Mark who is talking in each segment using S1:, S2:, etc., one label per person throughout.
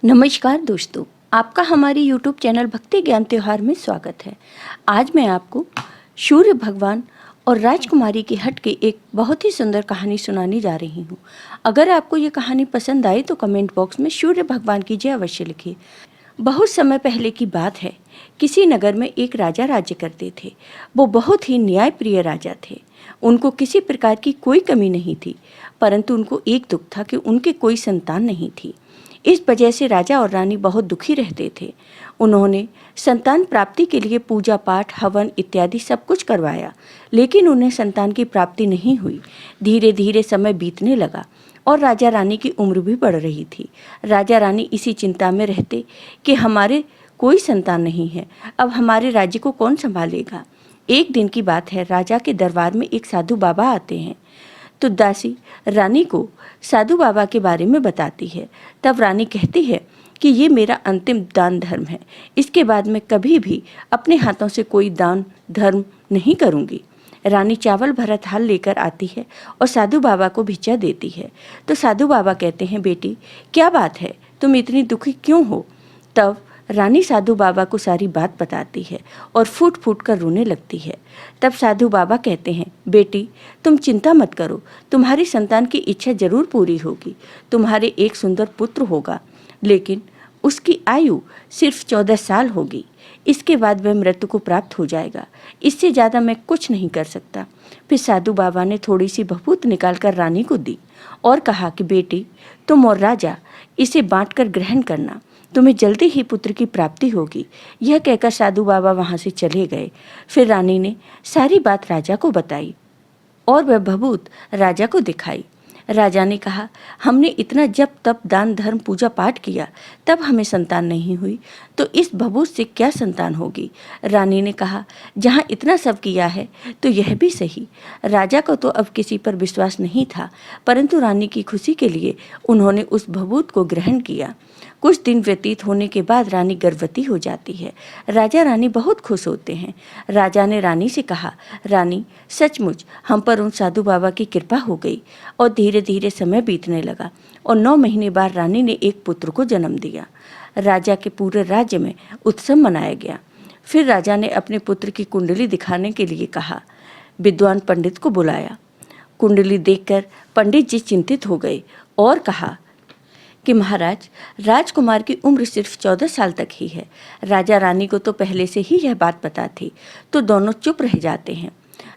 S1: नमस्कार दोस्तों, आपका हमारी YouTube चैनल भक्ति ज्ञान त्योहार में स्वागत है। आज मैं आपको सूर्य भगवान और राजकुमारी के हट के एक बहुत ही सुंदर कहानी सुनाने जा रही हूँ। अगर आपको ये कहानी पसंद आई तो कमेंट बॉक्स में सूर्य भगवान की जय अवश्य लिखिए। बहुत समय पहले की बात है। किसी नगर में एक राजा राज्य करते थे। वो बहुत ही न्यायप्रिय राजा थे। उनको किसी प्रकार की कोई कमी नहीं थी, परंतु उनको एक दुख था कि उनके कोई संतान नहीं थी। इस वजह से राजा और रानी बहुत दुखी रहते थे। उन्होंने संतान प्राप्ति के लिए पूजा पाठ, हवन इत्यादि सब कुछ करवाया, लेकिन उन्हें संतान की प्राप्ति नहीं हुई। धीरे धीरे समय बीतने लगा और राजा रानी की उम्र भी बढ़ रही थी। राजा रानी इसी चिंता में रहते कि हमारे कोई संतान नहीं है, अब हमारे राज्य को कौन संभालेगा। एक दिन की बात है, राजा के दरबार में एक साधु बाबा आते हैं। तो दासी रानी को साधु बाबा के बारे में बताती है। तब रानी कहती है कि ये मेरा अंतिम दान धर्म है, इसके बाद मैं कभी भी अपने हाथों से कोई दान धर्म नहीं करूँगी। रानी चावल भरा थाल लेकर आती है और साधु बाबा को भिक्षा देती है। तो साधु बाबा कहते हैं, बेटी क्या बात है, तुम इतनी दुखी क्यों हो। तब रानी साधु बाबा को सारी बात बताती है और फूट फूट कर रोने लगती है। तब साधु बाबा कहते हैं, बेटी तुम चिंता मत करो, तुम्हारी संतान की इच्छा जरूर पूरी होगी। तुम्हारे एक सुंदर पुत्र होगा, लेकिन उसकी आयु सिर्फ 14 साल होगी। इसके बाद वह मृत्यु को प्राप्त हो जाएगा। इससे ज़्यादा मैं कुछ नहीं कर सकता। फिर साधु बाबा ने थोड़ी सी भभूत निकालकर रानी को दी और कहा कि बेटी तुम और राजा इसे बांटकर ग्रहण करना, तुम्हें जल्दी ही पुत्र की प्राप्ति होगी। यह कहकर साधु बाबा वहाँ से चले गए। फिर रानी ने सारी बात राजा को बताई और वह भभूत राजा को दिखाई। राजा ने कहा, हमने इतना जप तप दान धर्म पूजा पाठ किया, तब हमें संतान नहीं हुई, तो इस भभूत से क्या संतान होगी। रानी ने कहा, जहाँ इतना सब किया है तो यह भी सही। राजा को तो अब किसी पर विश्वास नहीं था, परंतु रानी की खुशी के लिए उन्होंने उस भभूत को ग्रहण किया। कुछ दिन व्यतीत होने के बाद रानी गर्भवती हो जाती है। राजा रानी बहुत खुश होते हैं। राजा ने रानी से कहा, रानी सचमुच हम पर उन साधु बाबा की कृपा हो गई। और धीरे धीरे समय बीतने लगा और 9 महीने बाद रानी ने एक पुत्र को जन्म दिया। राजा के पूरे राज्य में उत्सव मनाया गया। फिर राजा ने अपने पुत्र की कुंडली दिखाने के लिए कहा। विद्वान पंडित को बुलाया। कुंडली देखकर पंडित जी चिंतित हो गए और कहा कि महाराज, राजकुमार की उम्र सिर्फ 14 साल तक ही है। राजा रानी को तो पहले से ही यह बात पता थी, तो दोनों चुप रह जाते हैं।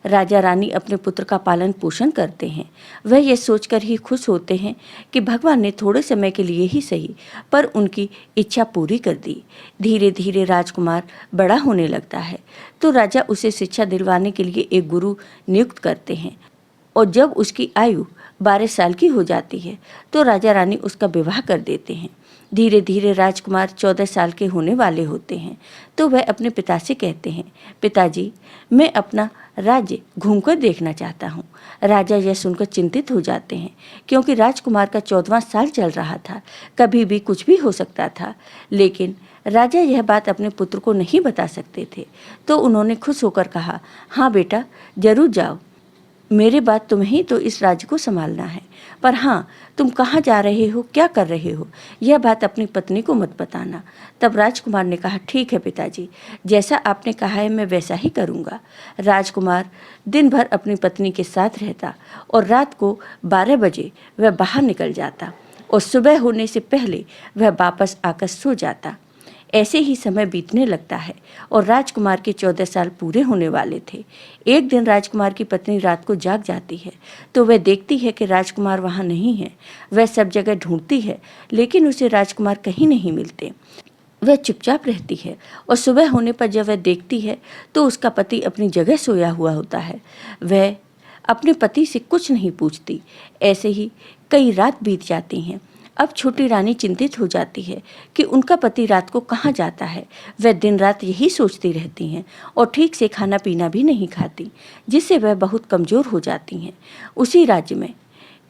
S1: राजा रानी अपने पुत्र का पालन पोषण करते हैं। वह यह सोचकर ही खुश होते हैं कि भगवान ने थोड़े समय के लिए ही सही, पर उनकी इच्छा पूरी कर दी। धीरे धीरे राजकुमार बड़ा होने लगता है, तो राजा उसे शिक्षा दिलवाने के लिए एक गुरु नियुक्त करते हैं। और जब उसकी आयु 12 साल की हो जाती है तो राजा रानी उसका विवाह कर देते हैं। धीरे धीरे राजकुमार 14 साल के होने वाले होते हैं, तो वह अपने पिता से कहते हैं, पिताजी मैं अपना राज्य घूमकर देखना चाहता हूँ। राजा यह सुनकर चिंतित हो जाते हैं, क्योंकि राजकुमार का 14वां साल चल रहा था, कभी भी कुछ भी हो सकता था। लेकिन राजा यह बात अपने पुत्र को नहीं बता सकते थे, तो उन्होंने खुश होकर कहा, हाँ बेटा जरूर जाओ, मेरे बाद तुम्हें ही तो इस राज्य को संभालना है। पर हाँ, तुम कहाँ जा रहे हो, क्या कर रहे हो, यह बात अपनी पत्नी को मत बताना। तब राजकुमार ने कहा, ठीक है पिताजी, जैसा आपने कहा है मैं वैसा ही करूँगा। राजकुमार दिन भर अपनी पत्नी के साथ रहता और रात को 12 बजे वह बाहर निकल जाता और सुबह होने से पहले वह वापस आकर सो जाता। ऐसे ही समय बीतने लगता है और राजकुमार के 14 साल पूरे होने वाले थे। एक दिन राजकुमार की पत्नी रात को जाग जाती है, तो वह देखती है कि राजकुमार वहाँ नहीं है। वह सब जगह ढूंढती है, लेकिन उसे राजकुमार कहीं नहीं मिलते। वह चुपचाप रहती है और सुबह होने पर जब वह देखती है तो उसका पति अपनी जगह सोया हुआ होता है। वह अपने पति से कुछ नहीं पूछती। ऐसे ही कई रात बीत जाती हैं। अब छोटी रानी चिंतित हो जाती है कि उनका पति रात को कहाँ जाता है। वह दिन रात यही सोचती रहती हैं और ठीक से खाना पीना भी नहीं खाती, जिससे वह बहुत कमज़ोर हो जाती हैं। उसी राज्य में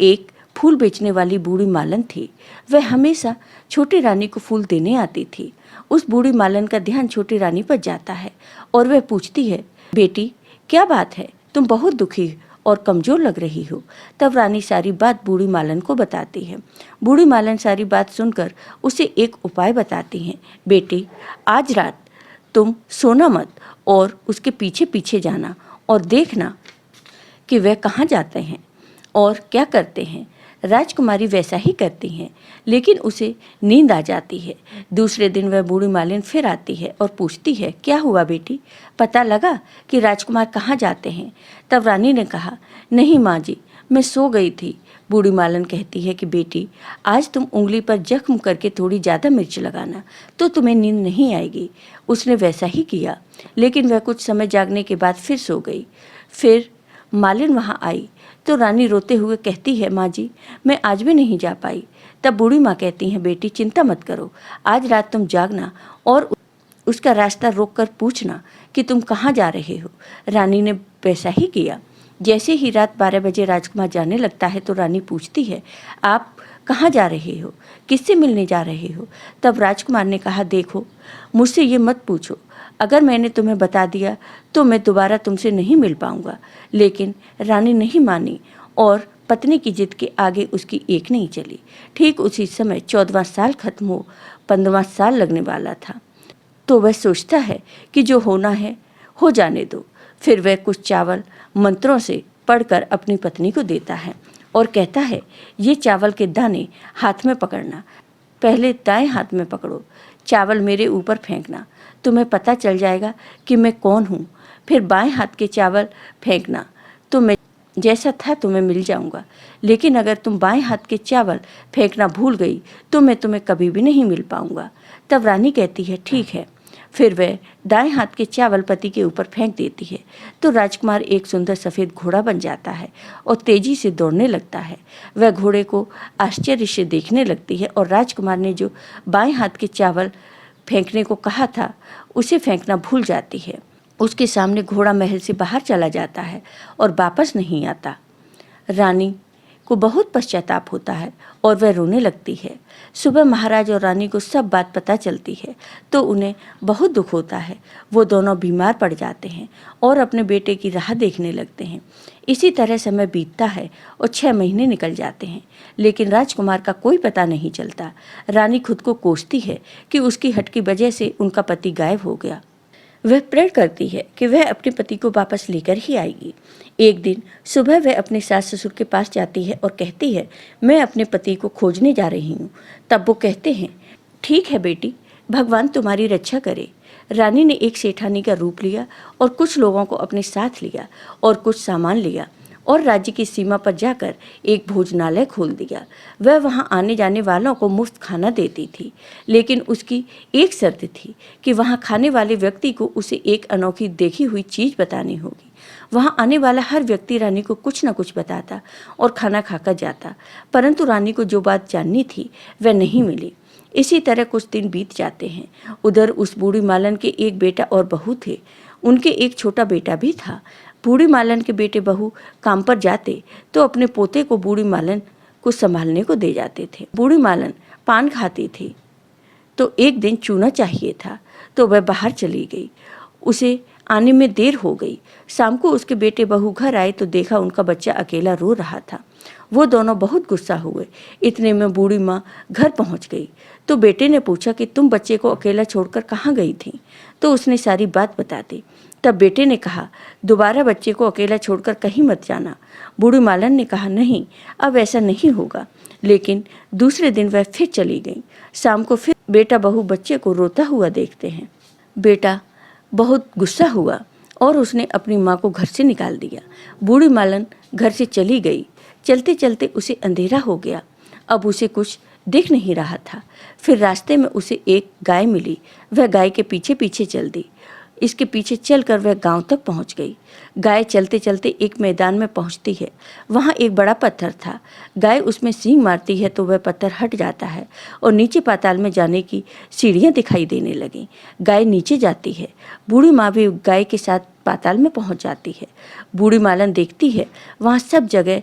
S1: एक फूल बेचने वाली बूढ़ी मालन थी। वह हमेशा छोटी रानी को फूल देने आती थी। उस बूढ़ी मालन का ध्यान छोटी रानी पर जाता है और वह पूछती है, बेटी क्या बात है, तुम बहुत दुखी और कमज़ोर लग रही हो। तब रानी सारी बात बूढ़ी मालन को बताती है। बूढ़ी मालन सारी बात सुनकर उसे एक उपाय बताती हैं। बेटी, आज रात तुम सोना मत और उसके पीछे पीछे जाना और देखना कि वह कहाँ जाते हैं और क्या करते हैं। राजकुमारी वैसा ही करती हैं, लेकिन उसे नींद आ जाती है। दूसरे दिन वह बूढ़ी मालिन फिर आती है और पूछती है, क्या हुआ बेटी, पता लगा कि राजकुमार कहाँ जाते हैं? तब रानी ने कहा, नहीं माँ जी, मैं सो गई थी। बूढ़ी मालन कहती है कि बेटी, आज तुम उंगली पर जख्म करके थोड़ी ज़्यादा मिर्च लगाना तो तुम्हें नींद नहीं आएगी। उसने वैसा ही किया, लेकिन वह कुछ समय जागने के बाद फिर सो गई। फिर मालिन वहाँ आई तो रानी रोते हुए कहती है, माँ जी, मैं आज भी नहीं जा पाई। तब बूढ़ी माँ कहती हैं, बेटी चिंता मत करो, आज रात तुम जागना और उसका रास्ता रोककर पूछना कि तुम कहाँ जा रहे हो। रानी ने वैसा ही किया। जैसे ही रात 12 बजे राजकुमार जाने लगता है तो रानी पूछती है, आप कहाँ जा रहे हो, किससे मिलने जा रहे हो? तब राजकुमार ने कहा, देखो, मुझसे ये मत पूछो, अगर मैंने तुम्हें बता दिया तो मैं दोबारा तुमसे नहीं मिल पाऊंगा। लेकिन रानी नहीं मानी और पत्नी की जिद के आगे उसकी एक नहीं चली। ठीक उसी समय 14वां साल खत्म हो 15वां साल लगने वाला था। तो वह सोचता है कि जो होना है हो जाने दो। फिर वह कुछ चावल मंत्रों से पढ़कर अपनी पत्नी को देता है और कहता है, ये चावल के दाने हाथ में पकड़ना, पहले दाएं हाथ में पकड़ो, चावल मेरे ऊपर फेंकना, तुम्हें पता चल जाएगा कि मैं कौन हूँ। फिर बाएं हाथ के चावल फेंकना तो मैं जैसा था तुम्हें मिल जाऊंगा। लेकिन अगर तुम बाएं हाथ के चावल फेंकना भूल गई तो मैं तुम्हें कभी भी नहीं मिल पाऊंगा। तब रानी कहती है, ठीक है। फिर वह दाएं हाथ के चावल पति के ऊपर फेंक देती है तो राजकुमार एक सुंदर सफ़ेद घोड़ा बन जाता है और तेजी से दौड़ने लगता है। वह घोड़े को आश्चर्य से देखने लगती है और राजकुमार ने जो बाएं हाथ के चावल फेंकने को कहा था उसे फेंकना भूल जाती है। उसके सामने घोड़ा महल से बाहर चला जाता है और वापस नहीं आता। रानी को बहुत पश्चाताप होता है और वह रोने लगती है। सुबह महाराज और रानी को सब बात पता चलती है तो उन्हें बहुत दुख होता है। वो दोनों बीमार पड़ जाते हैं और अपने बेटे की राह देखने लगते हैं। इसी तरह समय बीतता है और 6 महीने निकल जाते हैं, लेकिन राजकुमार का कोई पता नहीं चलता। रानी खुद को कोसती है कि उसकी हट की वजह से उनका पति गायब हो गया। वह प्रण करती है कि वह अपने पति को वापस लेकर ही आएगी। एक दिन सुबह वह अपने सास ससुर के पास जाती है और कहती है, मैं अपने पति को खोजने जा रही हूँ। तब वो कहते हैं, ठीक है बेटी, भगवान तुम्हारी रक्षा करे। रानी ने एक सेठानी का रूप लिया और कुछ लोगों को अपने साथ लिया और कुछ सामान लिया और राज्य की सीमा पर जाकर एक भोजनालय खोल दिया। वह वहां आने जाने वालों को मुफ्त खाना देती थी, लेकिन उसकी एक शर्त थी कि वहां खाने वाले व्यक्ति को उसे एक अनोखी देखी हुई चीज़ बतानी होगी। वहां आने वाला हर व्यक्ति रानी को कुछ न कुछ बताता और खाना खाकर जाता, परंतु रानी को जो बात जाननी थी वह नहीं मिली। इसी तरह कुछ दिन बीत जाते हैं। उधर उस बूढ़ी मालन के एक बेटा और बहू थे। उनके एक छोटा बेटा भी था। बूढ़ी मालन के बेटे बहू काम पर जाते तो अपने पोते को बूढ़ी मालन को संभालने को दे जाते थे। बूढ़ी मालन पान खाती थी तो एक दिन चूना चाहिए था तो वह बाहर चली गई। उसे आने में देर हो गई। शाम को उसके बेटे बहू घर आए तो देखा उनका बच्चा अकेला रो रहा था। वो दोनों बहुत गुस्सा हुए। इतने में बूढ़ी माँ घर पहुँच गई तो बेटे ने पूछा कि तुम बच्चे को अकेला छोड़कर कहाँ गई थी? तो उसने सारी बात बता दी। तब बेटे ने कहा, दोबारा बच्चे को अकेला छोड़कर कहीं मत जाना। बूढ़ी मालन ने कहा, नहीं, अब ऐसा नहीं होगा। लेकिन दूसरे दिन वह फिर चली गई। शाम को फिर बेटा बहू बच्चे को रोता हुआ देखते हैं। बेटा बहुत गुस्सा हुआ और उसने अपनी माँ को घर से निकाल दिया। बूढ़ी मालन घर से चली गई। चलते चलते उसे अंधेरा हो गया। अब उसे कुछ दिख नहीं रहा था। फिर रास्ते में उसे एक गाय मिली। वह गाय के पीछे पीछे चल दी। इसके पीछे चलकर वह गांव तक पहुंच गई। गाय चलते चलते एक मैदान में पहुंचती है। वहां एक बड़ा पत्थर था। गाय उसमें सींग मारती है तो वह पत्थर हट जाता है और नीचे पाताल में जाने की सीढ़ियां दिखाई देने लगीं। गाय नीचे जाती है। बूढ़ी माँ भी गाय के साथ पाताल में पहुंच जाती है। बूढ़ी मालन देखती है वहाँ सब जगह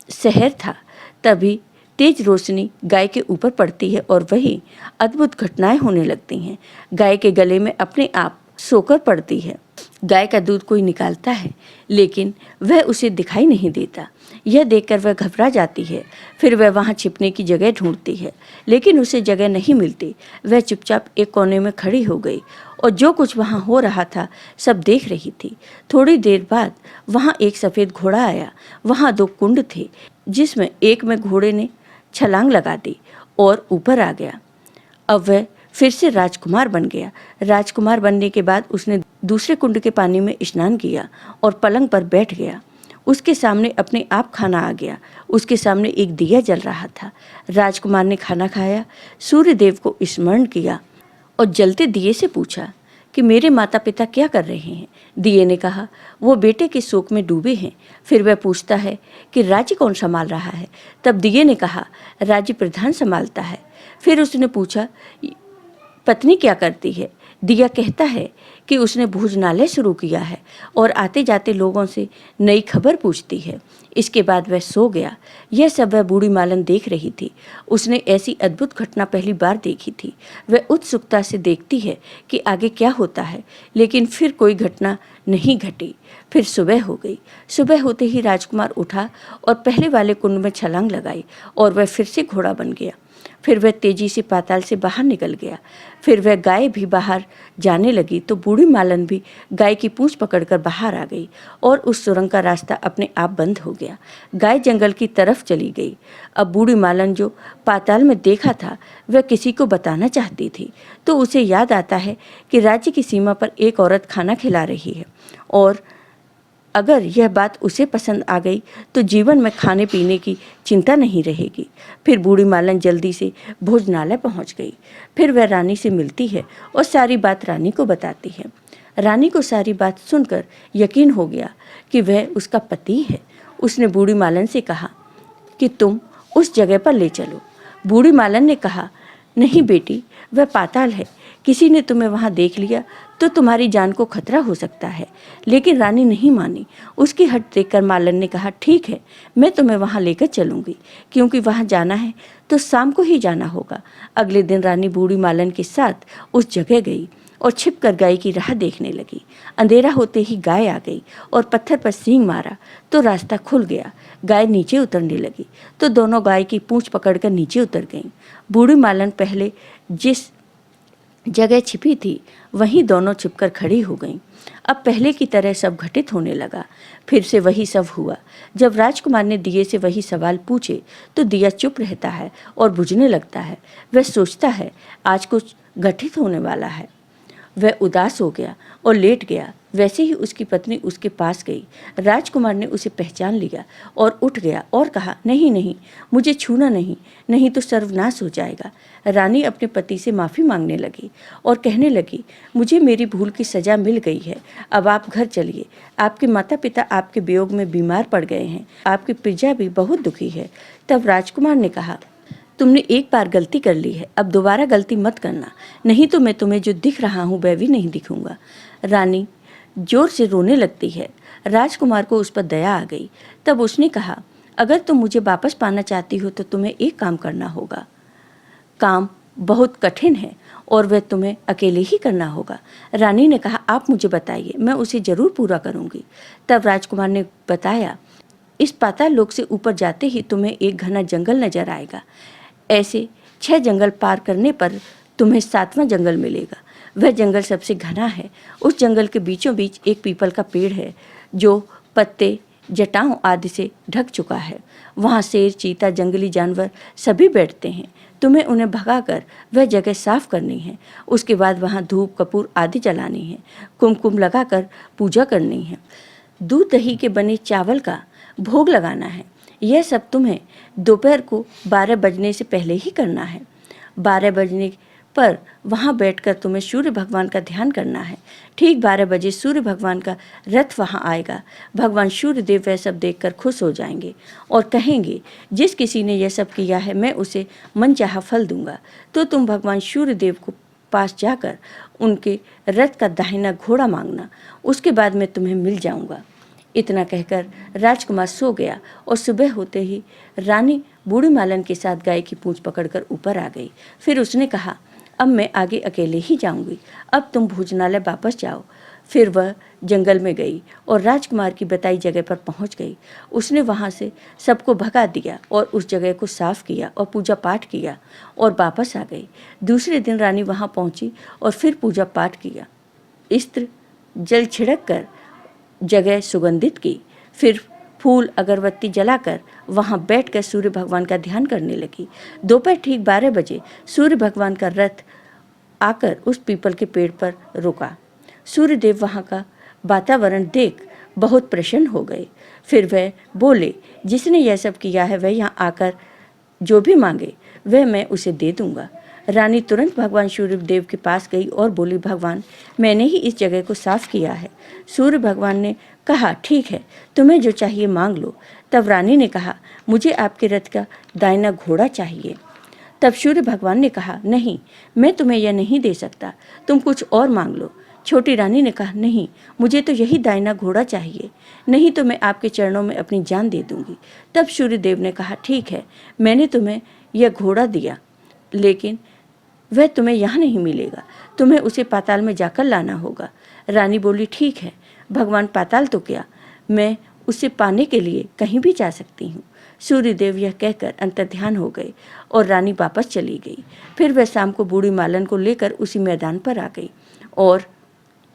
S1: शहर था। तभी तेज रोशनी गाय के ऊपर पड़ती है और वही अद्भुत घटनाएं होने लगती हैं। गाय के गले में अपने आप सोकर पड़ती है गाय का दूध कोई निकालता है, लेकिन वह उसे दिखाई नहीं देता। यह देखकर वह घबरा जाती है। फिर वह वहाँ छिपने की जगह ढूंढती है, लेकिन उसे जगह नहीं मिलती। वह चुपचाप एक कोने में खड़ी हो गई और जो कुछ वहाँ हो रहा था सब देख रही थी। थोड़ी देर बाद वहाँ एक सफ़ेद घोड़ा आया। वहाँ 2 कुंड थे, जिसमें एक में घोड़े ने छलांग लगा दी और ऊपर आ गया। अब वह फिर से राजकुमार बन गया। राजकुमार बनने के बाद उसने दूसरे कुंड के पानी में स्नान किया और पलंग पर बैठ गया। उसके सामने अपने आप खाना आ गया। उसके सामने एक दिया जल रहा था। राजकुमार ने खाना खाया, सूर्य देव को स्मरण किया और जलते दिए से पूछा कि मेरे माता पिता क्या कर रहे हैं। दिए ने कहा, वो बेटे के शोक में डूबे हैं। फिर वह पूछता है कि राज्य कौन संभाल रहा है। तब दिए ने कहा, राज्य प्रधान संभालता है। फिर उसने पूछा, पत्नी क्या करती है। दिया कहता है कि उसने भोजनालय शुरू किया है और आते जाते लोगों से नई खबर पूछती है। इसके बाद वह सो गया। यह सब वह बूढ़ी मालन देख रही थी। उसने ऐसी अद्भुत घटना पहली बार देखी थी। वह उत्सुकता से देखती है कि आगे क्या होता है, लेकिन फिर कोई घटना नहीं घटी। फिर सुबह हो गई। सुबह होते ही राजकुमार उठा और पहले वाले कुंड में छलांग लगाई और वह फिर से घोड़ा बन गया। फिर वह तेजी से पाताल से बाहर निकल गया। फिर वह गाय भी बाहर जाने लगी तो बूढ़ी मालन भी गाय की पूंछ पकड़कर बाहर आ गई और उस सुरंग का रास्ता अपने आप बंद हो गया। गाय जंगल की तरफ चली गई। अब बूढ़ी मालन जो पाताल में देखा था वह किसी को बताना चाहती थी, तो उसे याद आता है कि राज्य की सीमा पर एक औरत खाना खिला रही है और अगर यह बात उसे पसंद आ गई तो जीवन में खाने पीने की चिंता नहीं रहेगी। फिर बूढ़ी मालन जल्दी से भोजनालय पहुंच गई। फिर वह रानी से मिलती है और सारी बात रानी को बताती है। रानी को सारी बात सुनकर यकीन हो गया कि वह उसका पति है। उसने बूढ़ी मालन से कहा कि तुम उस जगह पर ले चलो। बूढ़ी मालन ने कहा, नहीं बेटी, वह पाताल है। किसी ने तुम्हें वहाँ देख लिया तो तुम्हारी जान को खतरा हो सकता है। लेकिन रानी नहीं मानी। उसकी हट देखकर मालन ने कहा, ठीक है, मैं तुम्हें वहाँ लेकर चलूँगी, क्योंकि वहाँ जाना है तो शाम को ही जाना होगा। अगले दिन रानी बूढ़ी मालन के साथ उस जगह गई और छिपकर गाय की राह देखने लगी। अंधेरा होते ही गाय आ गई और पत्थर पर सींग मारा तो रास्ता खुल गया। गाय नीचे उतरने लगी तो दोनों गाय की पूंछ पकड़कर नीचे उतर गईं। बूढ़ी मालन पहले जिस जगह छिपी थी वहीं दोनों छिपकर खड़ी हो गईं। अब पहले की तरह सब घटित होने लगा। फिर से वही सब हुआ। जब राजकुमार ने दिए से वही सवाल पूछे तो दिया चुप रहता है और बुझने लगता है। वह सोचता है आज कुछ घटित होने वाला है। वह उदास हो गया और लेट गया। वैसे ही उसकी पत्नी उसके पास गई। राजकुमार ने उसे पहचान लिया और उठ गया और कहा, नहीं नहीं, मुझे छूना नहीं, नहीं तो सर्वनाश हो जाएगा। रानी अपने पति से माफ़ी मांगने लगी और कहने लगी, मुझे मेरी भूल की सज़ा मिल गई है। अब आप घर चलिए। आपके माता पिता आपके वियोग में बीमार पड़ गए हैं। आपकी प्रजा भी बहुत दुखी है। तब राजकुमार ने कहा, तुमने एक बार गलती कर ली है, अब दोबारा गलती मत करना, नहीं तो मैं तुम्हें जो दिख रहा हूँ वह भी नहीं दिखूंगा। रानी जोर से रोने लगती है। राजकुमार को उस पर दया आ गई। तब उसने कहा, अगर तुम मुझे वापस पाना चाहती हो तो तुम्हें एक काम करना होगा। काम बहुत कठिन है और वह तुम्हें अकेले ही करना होगा। रानी ने कहा, आप मुझे बताइए, मैं उसे जरूर पूरा करूंगी। तब राजकुमार ने बताया, इस पाताल लोक से ऊपर जाते ही तुम्हें एक घना जंगल नजर आएगा। ऐसे 6 जंगल पार करने पर तुम्हें 7वां जंगल मिलेगा। वह जंगल सबसे घना है। उस जंगल के बीचों बीच एक पीपल का पेड़ है जो पत्ते जटाओं आदि से ढक चुका है। वहाँ शेर, चीता, जंगली जानवर सभी बैठते हैं। तुम्हें उन्हें भगाकर वह जगह साफ करनी है। उसके बाद वहाँ धूप, कपूर आदि जलानी है। कुमकुम लगाकर पूजा करनी है। दूध दही के बने चावल का भोग लगाना है। यह सब तुम्हें दोपहर को 12 बजने से पहले ही करना है। 12 बजने पर वहाँ बैठकर तुम्हें सूर्य भगवान का ध्यान करना है। ठीक 12 बजे सूर्य भगवान का रथ वहाँ आएगा। भगवान सूर्य देव वह सब देखकर खुश हो जाएंगे और कहेंगे, जिस किसी ने यह सब किया है मैं उसे मनचाहा फल दूंगा। तो तुम भगवान सूर्य देव को पास जाकर उनके रथ का दाहिना घोड़ा मांगना। उसके बाद मैं तुम्हें मिल जाऊंगा। इतना कहकर राजकुमार सो गया और सुबह होते ही रानी बूढ़ी मालन के साथ गाय की पूंछ पकड़कर ऊपर आ गई। फिर उसने कहा, अब मैं आगे अकेले ही जाऊंगी, अब तुम भोजनालय वापस जाओ। फिर वह जंगल में गई और राजकुमार की बताई जगह पर पहुंच गई। उसने वहां से सबको भगा दिया और उस जगह को साफ किया और पूजा पाठ किया और वापस आ गई। दूसरे दिन रानी वहां पहुंची और फिर पूजा पाठ किया। इत्र जल छिड़क कर जगह सुगंधित की। फिर फूल अगरबत्ती जलाकर वहां बैठकर सूर्य भगवान का ध्यान करने लगी। दोपहर ठीक 12 बजे सूर्य भगवान का रथ आकर उस पीपल के पेड़ पर रुका। सूर्यदेव वहां का वातावरण देख बहुत प्रसन्न हो गए। फिर वह बोले, जिसने यह सब किया है वह यहाँ आकर जो भी मांगे वह मैं उसे दे दूंगा। रानी तुरंत भगवान सूर्यदेव के पास गई और बोली, भगवान, मैंने ही इस जगह को साफ किया है। सूर्य भगवान ने कहा, ठीक है, तुम्हें जो चाहिए मांग लो। तब रानी ने कहा, मुझे आपके रथ का दाहिना घोड़ा चाहिए। तब सूर्य भगवान ने कहा, नहीं, मैं तुम्हें यह नहीं दे सकता, तुम कुछ और मांग लो। छोटी रानी ने कहा, नहीं, मुझे तो यही दाहिना घोड़ा चाहिए, नहीं तो मैं आपके चरणों में अपनी जान दे दूंगी। तब सूर्यदेव ने कहा, ठीक है, मैंने तुम्हें यह घोड़ा दिया, लेकिन वह तुम्हें यहाँ नहीं मिलेगा, तुम्हें उसे पाताल में जाकर लाना होगा। रानी बोली, ठीक है भगवान, पाताल तो क्या, मैं उसे पाने के लिए कहीं भी जा सकती हूँ। सूर्यदेव यह कहकर अंतर्ध्यान हो गए और रानी वापस चली गई। फिर वह शाम को बूढ़ी मालन को लेकर उसी मैदान पर आ गई और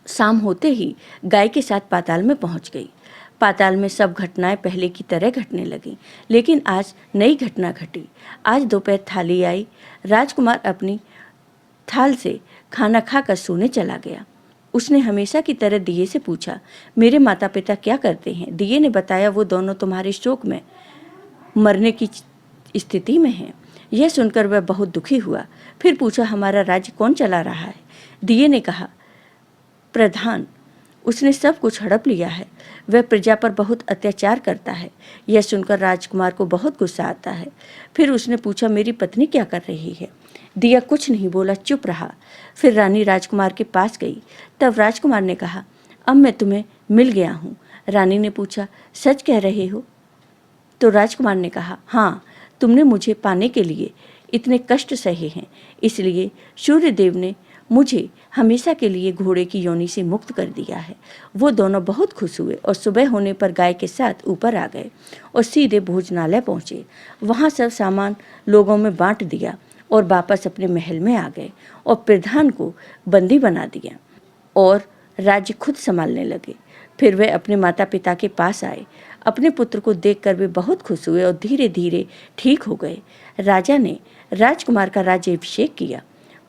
S1: शाम होते ही गाय के साथ पाताल में पहुंच गई। पाताल में सब घटनाएं पहले की तरह घटने लगीं, लेकिन आज नई घटना घटी। आज दोपहर थाली आई। राजकुमार अपनी थाल से खाना खाकर सोने चला गया। उसने हमेशा की तरह दिये से पूछा, मेरे माता पिता क्या करते हैं? दिये ने बताया, वो दोनों तुम्हारे शोक में मरने की स्थिति में हैं। यह सुनकर वह बहुत दुखी हुआ। फिर पूछा, हमारा राज्य कौन चला रहा है? दिये ने कहा, प्रधान, उसने सब कुछ हड़प लिया है, वह प्रजा पर बहुत अत्याचार करता है। यह सुनकर राजकुमार को बहुत गुस्सा आता है। फिर उसने पूछा, मेरी पत्नी क्या कर रही है? दिया कुछ नहीं बोला, चुप रहा। फिर रानी राजकुमार के पास गई। तब राजकुमार ने कहा, अब मैं तुम्हें मिल गया हूँ। रानी ने पूछा, सच कह रहे हो? तो राजकुमार ने कहा, हाँ, तुमने मुझे पाने के लिए इतने कष्ट सहे हैं, इसलिए सूर्यदेव ने मुझे हमेशा के लिए घोड़े की योनि से मुक्त कर दिया है। वो दोनों बहुत खुश हुए और सुबह होने पर गाय के साथ ऊपर आ गए और सीधे भोजनालय पहुंचे। वहां सब सामान लोगों में बांट दिया और वापस अपने महल में आ गए और प्रधान को बंदी बना दिया और राज्य खुद संभालने लगे। फिर वे अपने माता पिता के पास आए। अपने पुत्र को देखकर वे बहुत खुश हुए और धीरे धीरे ठीक हो गए। राजा ने राजकुमार का राज्याभिषेक किया।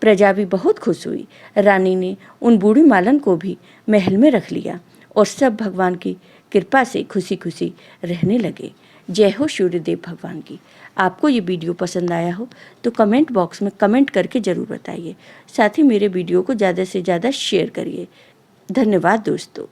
S1: प्रजा भी बहुत खुश हुई। रानी ने उन बूढ़ी मालन को भी महल में रख लिया और सब भगवान की कृपा से खुशी खुशी रहने लगे। जय हो सूर्यदेव भगवान की। आपको ये वीडियो पसंद आया हो तो कमेंट बॉक्स में कमेंट करके ज़रूर बताइए। साथ ही मेरे वीडियो को ज़्यादा से ज़्यादा शेयर करिए। धन्यवाद दोस्तों।